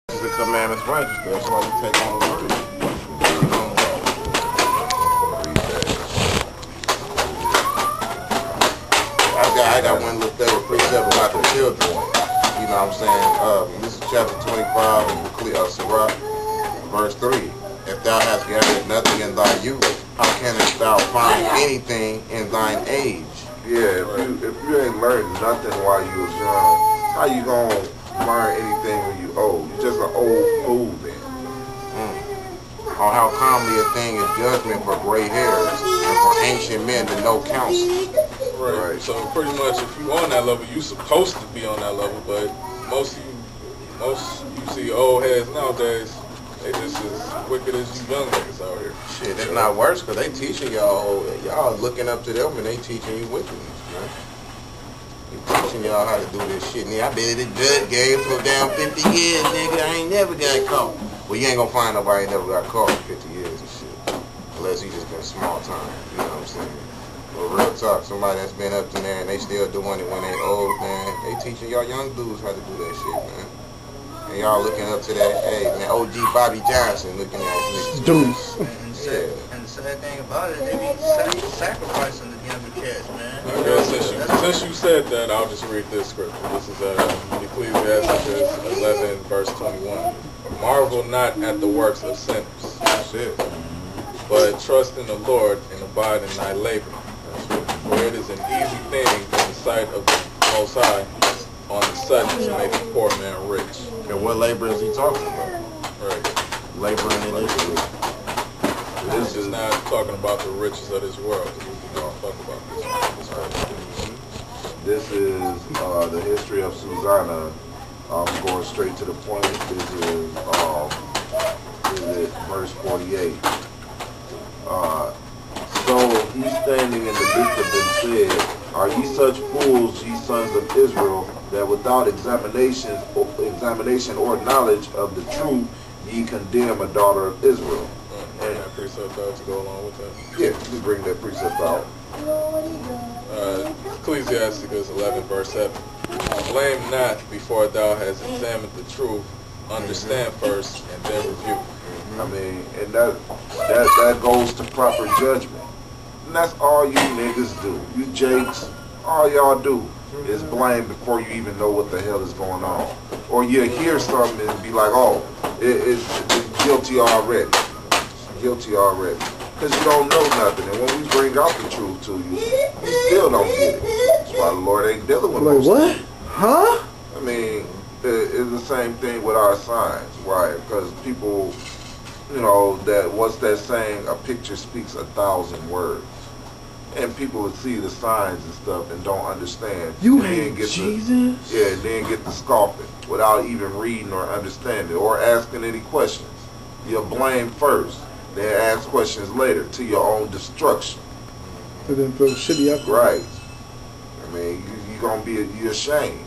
The commandments righteous. That's why you take on the word. I got one little favorite precept about the children. You know what I'm saying? This is chapter 25 of Sirach, verse 3. If thou hast gathered nothing in thy youth, how canst thou find anything in thine age? Yeah, if you ain't learned nothing while you was young, how you gonna learn anything when you old? You just an old fool then. Or how commonly a thing is judgment for gray hairs and for ancient men to know counsel. Right. So pretty much, if you on that level, you supposed to be on that level. But most you see old heads nowadays, they just as wicked as you young niggas out here. Shit, it's not worse because they teaching y'all looking up to them and they teaching you wickedness, man. They teaching y'all how to do this shit. Nigga, I been in the judge game for damn 50 years, nigga. I ain't never got caught. Well, you ain't gonna find nobody ain't never got caught in 50 years and shit. Unless he just been small time, you know what I'm saying? But real talk, somebody that's been up to there and they still doing it when they old, man, they teaching y'all young dudes how to do that shit, man. And y'all looking up to that, hey, man, OG Bobby Johnson looking at niggas. Dudes. And the sad thing about it, they be sacrificing the younger cats, man. Okay, since you said that, I'll just read this scripture. This is Ecclesiastes 11, verse 21. Marvel not at the works of sinners. That's it. But trust in the Lord and abide in thy labor. For it is an easy thing in the sight of the Most High on the sudden to make a poor man rich. And what labor is he talking about? Right. Laboring in iniquity. This is not talking about the riches of this world. We don't talk about this world. This is the history of Susanna. I'm going straight to the point. This is verse 48. So he standing in the midst of them said, Are ye such fools, ye sons of Israel, that without examination or knowledge of the truth, ye condemn a daughter of Israel? And that precept out to go along with that. Yeah, we bring that precept out. Ecclesiastes 11, verse 7. Blame not before thou hast examined the truth. Understand first and then review. I mean, and that goes to proper judgment. And that's all you niggas do. You jakes, all y'all do is blame before you even know what the hell is going on. Or you hear something and be like, oh, it's guilty already. Guilty already. Because you don't know nothing. And when we bring out the truth to you, you still don't get it. That's why the Lord ain't dealing with us. Like what? Huh? I mean, it's the same thing with our signs, right? Because people, you know, that what's that saying? A picture speaks 1,000 words. And people would see the signs and stuff and don't understand. You and hate Jesus? And then get the scoffing without even reading or understanding or asking any questions. You blame first, then ask questions later to your own destruction. And then throw shitty up. Right. I mean, you're going to be ashamed.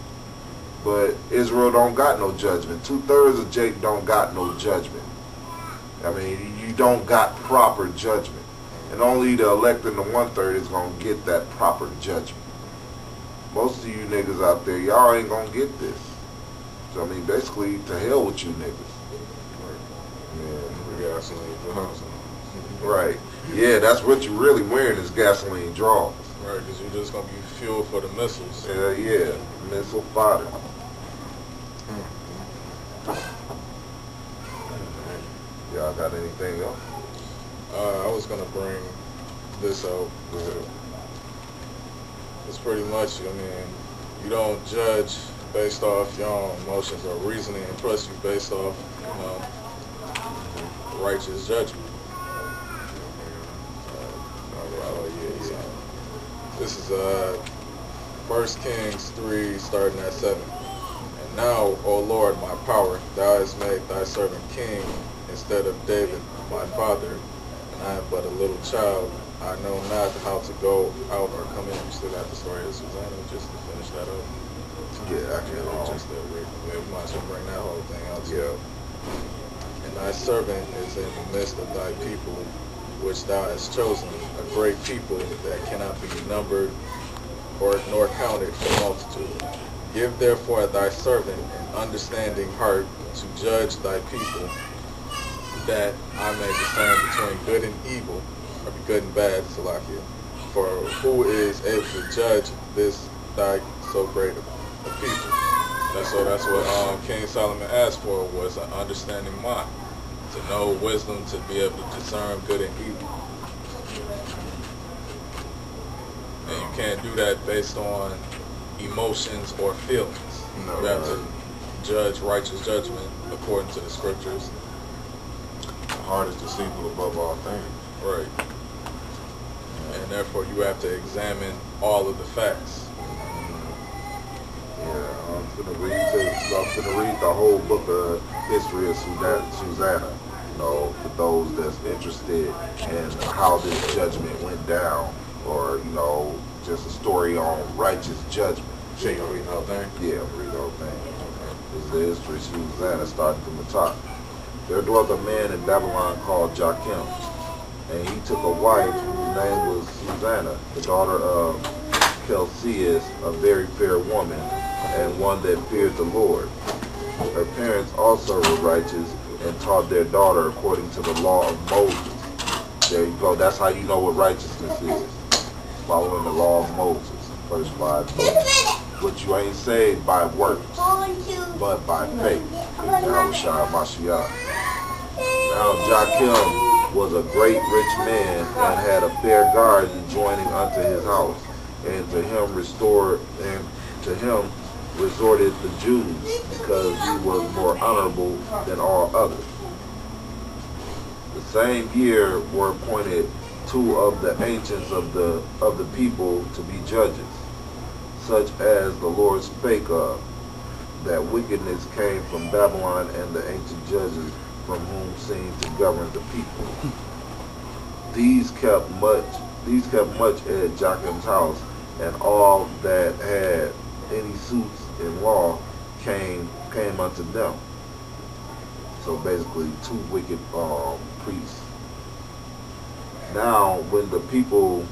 But Israel don't got no judgment. 2/3 of Jake don't got no judgment. I mean, you don't got proper judgment. And only the elect and the 1/3 is going to get that proper judgment. Most of you niggas out there, y'all ain't going to get this. So, I mean, basically, to hell with you niggas. Right. Yeah, that's what you're really wearing is gasoline draws. Right, because you're just going to be fuel for the missiles. Yeah, missile fodder. Y'all got anything else? I was going to bring this out. It's pretty much, I mean, you don't judge based off your own emotions or reasoning, and plus you based off, you know, righteous judgment. This is 1 Kings 3, starting at 7. And now, O Lord, my power, thou hast made thy servant king instead of David, my father, and I am but a little child. I know not how to go out or come in. You still got the story of Susanna, just to finish that up. Yeah, I can. Just that we might as well bring that whole thing out to you. And thy servant is in the midst of thy people, which thou hast chosen, a great people that cannot be numbered or nor counted for multitude. Give therefore thy servant an understanding heart to judge thy people, that I may discern between good and evil, or good and bad, Salakia. For who is able to judge this thy so great a people? That's what King Solomon asked for, was an understanding mind, to know wisdom, to be able to discern good and evil. And you can't do that based on emotions or feelings. No, You have to judge righteous judgment according to the scriptures. The heart is deceitful above all things. Right. And therefore you have to examine all of the facts. Yeah, I'm gonna read the whole book of history of Susanna. You know, for those that's interested in how this judgment went down, or you know, just a story on righteous judgment. So you gonna read the whole thing? Yeah, read the whole thing. This is the history of Susanna, starting from the top. There dwelt a man in Babylon called Joachim, and he took a wife whose name was Susanna, the daughter of Chelcias, a very fair woman, and one that feared the Lord. Her parents also were righteous and taught their daughter according to the law of Moses. There you go. That's how you know what righteousness is. Following the law of Moses. First 5 books. But you ain't saved by works, but by faith. Now Joachim was a great rich man and had a fair garden joining unto his house. And to him resorted the Jews, because he was more honorable than all others. The same year were appointed 2 of the ancients of the people to be judges, such as the Lord spake of, that wickedness came from Babylon, and the ancient judges from whom seemed to govern the people. These kept much at Joachim's house, and all that had any suits in law came unto them. So basically 2 wicked priests. Now when the people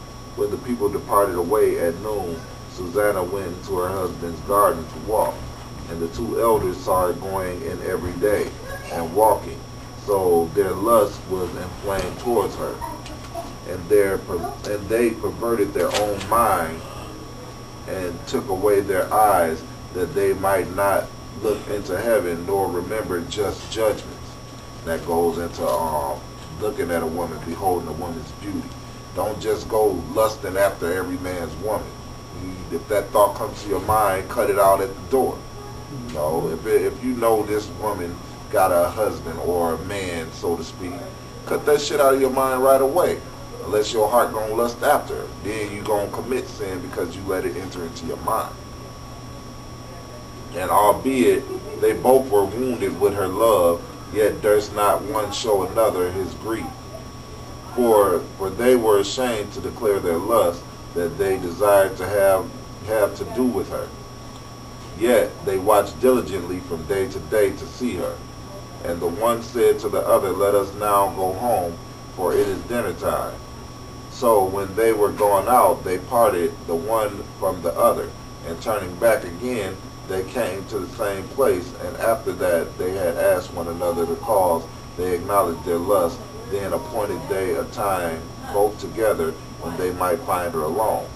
departed away at noon, Susanna went into her husband's garden to walk, and the 2 elders saw her going in every day and walking. So their lust was inflamed towards her, and they perverted their own mind and took away their eyes, that they might not look into heaven nor remember just judgments. That goes into looking at a woman, beholding a woman's beauty. Don't just go lusting after every man's woman. If that thought comes to your mind, cut it out at the door. You know, if you know this woman got a husband or a man, so to speak, cut that shit out of your mind right away. Unless your heart gonna lust after her, then you gonna commit sin because you let it enter into your mind. And albeit they both were wounded with her love, yet durst not one show another his grief. For they were ashamed to declare their lust, that they desired to have to do with her. Yet they watched diligently from day to see her. And the one said to the other, Let us now go home, for it is dinner time. So when they were gone out, they parted the one from the other, and turning back again, they came to the same place, and after that they had asked one another the cause, they acknowledged their lust. Then appointed they a time, both together, when they might find her alone.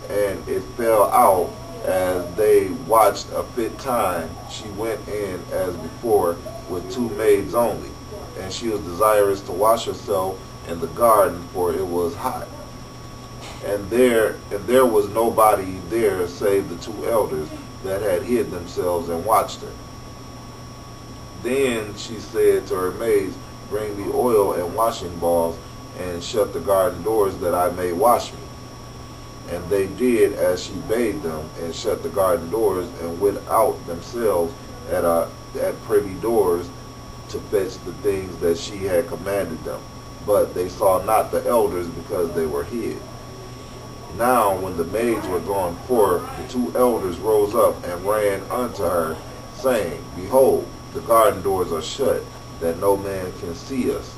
And it fell out, as they watched a fit time, she went in as before with 2 maids only, and she was desirous to wash herself in the garden, for it was hot. And there was nobody there save the 2 elders that had hid themselves and watched her. Then she said to her maids, Bring the oil and washing balls, and shut the garden doors, that I may wash me. And they did as she bade them, and shut the garden doors, and went out themselves at privy doors to fetch the things that she had commanded them. But they saw not the elders, because they were hid. Now when the maids were gone forth, the 2 elders rose up and ran unto her, saying, Behold, the garden doors are shut, that no man can see us.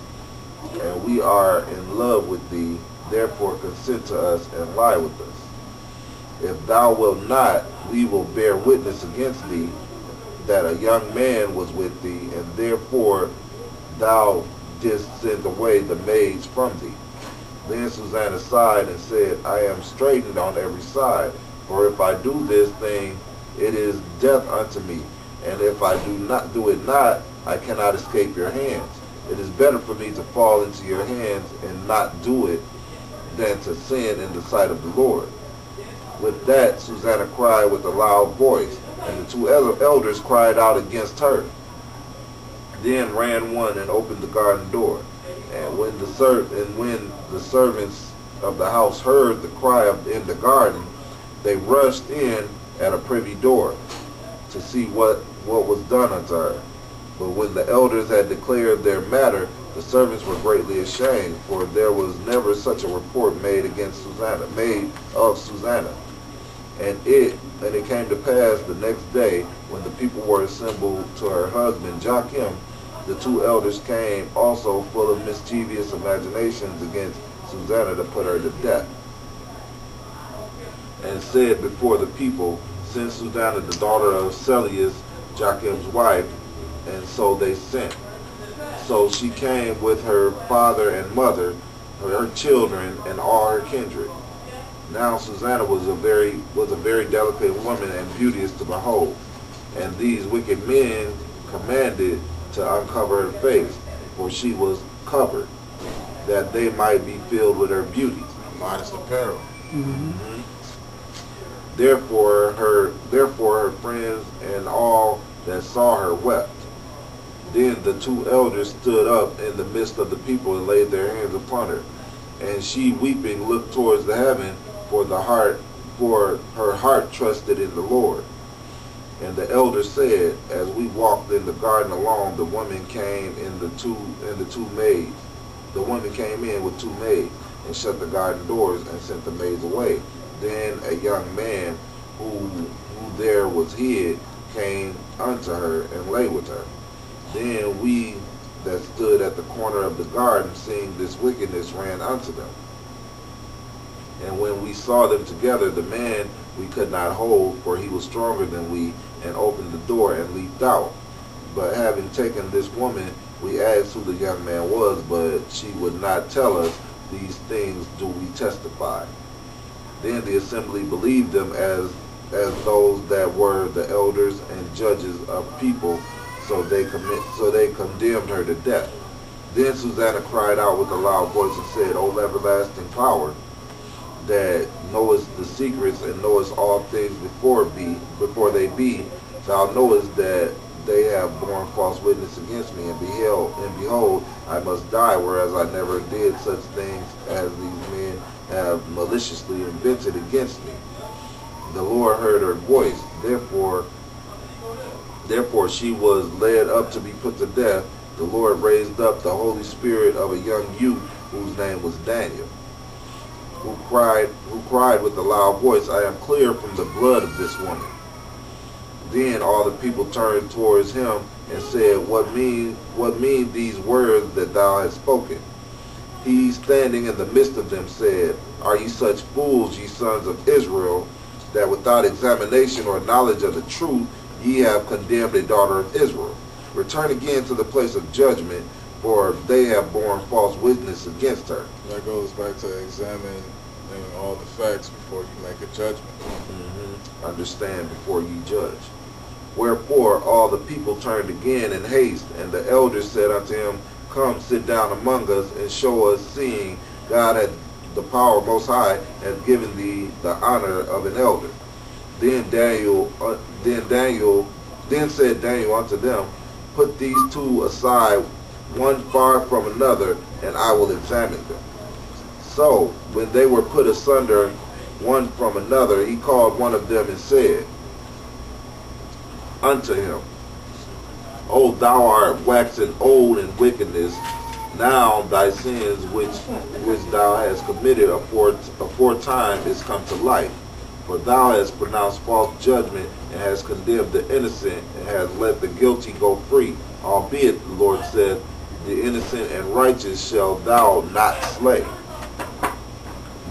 And we are in love with thee, therefore consent to us and lie with us. If thou wilt not, we will bear witness against thee that a young man was with thee, and therefore thou didst send away the maids from thee. Then Susanna sighed and said, I am straitened on every side, for if I do this thing, it is death unto me, and if I do it not, I cannot escape your hands. It is better for me to fall into your hands and not do it than to sin in the sight of the Lord. With that, Susanna cried with a loud voice, and the two elders cried out against her. Then ran one and opened the garden door. And when the servants of the house heard the cry in the garden, they rushed in at a privy door to see what was done unto her. But when the elders had declared their matter, the servants were greatly ashamed, for there was never such a report made of Susanna. And it came to pass the next day, when the people were assembled to her husband Joachim, the two elders came also full of mischievous imaginations against Susanna to put her to death, and said before the people, Send Susanna the daughter of Celius, Joachim's wife. And so they sent. So she came with her father and mother, her children, and all her kindred. Now Susanna was a very delicate woman and beauteous to behold. And these wicked men commanded to uncover her face, for she was covered, that they might be filled with her beauty. Modest apparel. Mm-hmm. Therefore her friends and all that saw her wept. Then the two elders stood up in the midst of the people and laid their hands upon her. And she, weeping, looked towards the heaven, for her heart trusted in the Lord. And the elders said, As we walked in the garden alone, the woman came in with two maids, and shut the garden doors and sent the maids away. Then a young man who there was hid came unto her and lay with her. Then we that stood at the corner of the garden, seeing this wickedness, ran unto them. And when we saw them together, the man we could not hold, for he was stronger than we, and opened the door and leaped out. But having taken this woman, we asked who the young man was, but she would not tell us. These things do we testify. Then the assembly believed them as those that were the elders and judges of people, so they condemned her to death. Then Susanna cried out with a loud voice and said, O everlasting power, that knowest the secrets and knowest all things before they be, thou knowest that they have borne false witness against me, and behold, I must die, whereas I never did such things as these men have maliciously invented against me. The Lord heard her voice, therefore she was led up to be put to death. The Lord raised up the Holy Spirit of a young youth whose name was Daniel, who cried with a loud voice, I am clear from the blood of this woman. Then all the people turned towards him and said, What mean these words that thou hast spoken? He, standing in the midst of them, said, Are ye such fools, ye sons of Israel, that without examination or knowledge of the truth ye have condemned a daughter of Israel? Return again to the place of judgment, for they have borne false witness against her. That goes back to examining all the facts before you make a judgment. Mm-hmm. Understand before ye judge. Wherefore all the people turned again in haste, and the elders said unto him, Come, sit down among us, and show us, seeing God hath the power most high hath given thee the honor of an elder. Then said Daniel unto them, Put these two aside, one far from another, and I will examine them. So when they were put asunder one from another, he called one of them and said unto him, O thou art waxen old in wickedness, now thy sins which thou hast committed aforetime is come to light. For thou hast pronounced false judgment, and hast condemned the innocent, and hast let the guilty go free. Albeit, the Lord said, The innocent and righteous shall thou not slay.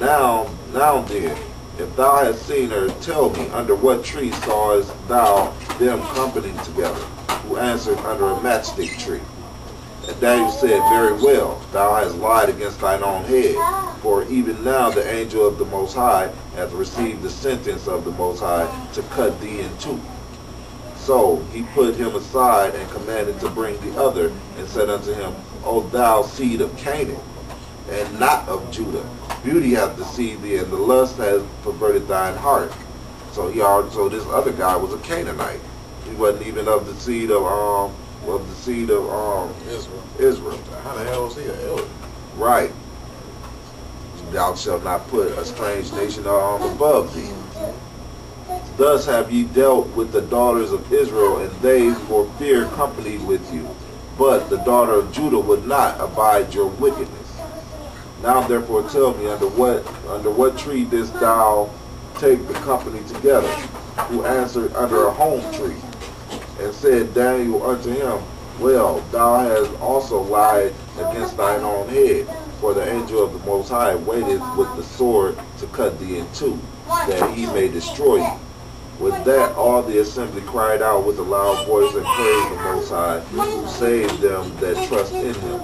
Now then, If thou hast seen her, tell me, under what tree sawest thou them company together? Who answered, under a matchstick tree. And Daniel said, very well, thou hast lied against thine own head. For even now the angel of the Most High hath received the sentence of the Most High to cut thee in two. So he put him aside and commanded to bring the other, and said unto him, O thou seed of Canaan, and not of Judah, beauty hath deceived thee, and the lust has perverted thine heart. So this other guy was a Canaanite. He wasn't even of the seed of Israel. How the hell was he an elder? Right. Thou shalt not put a strange nation above thee. Thus have ye dealt with the daughters of Israel, and they for fear companied with you. But the daughter of Judah would not abide your wickedness. Now therefore tell me, under what tree didst thou take the company together? Who answered, under a home tree. And said Daniel unto him, well, thou hast also lied against thine own head, for the angel of the Most High waiteth with the sword to cut thee in two, that he may destroy you. With that all the assembly cried out with a loud voice and praised the Most High, who saved them that trust in him.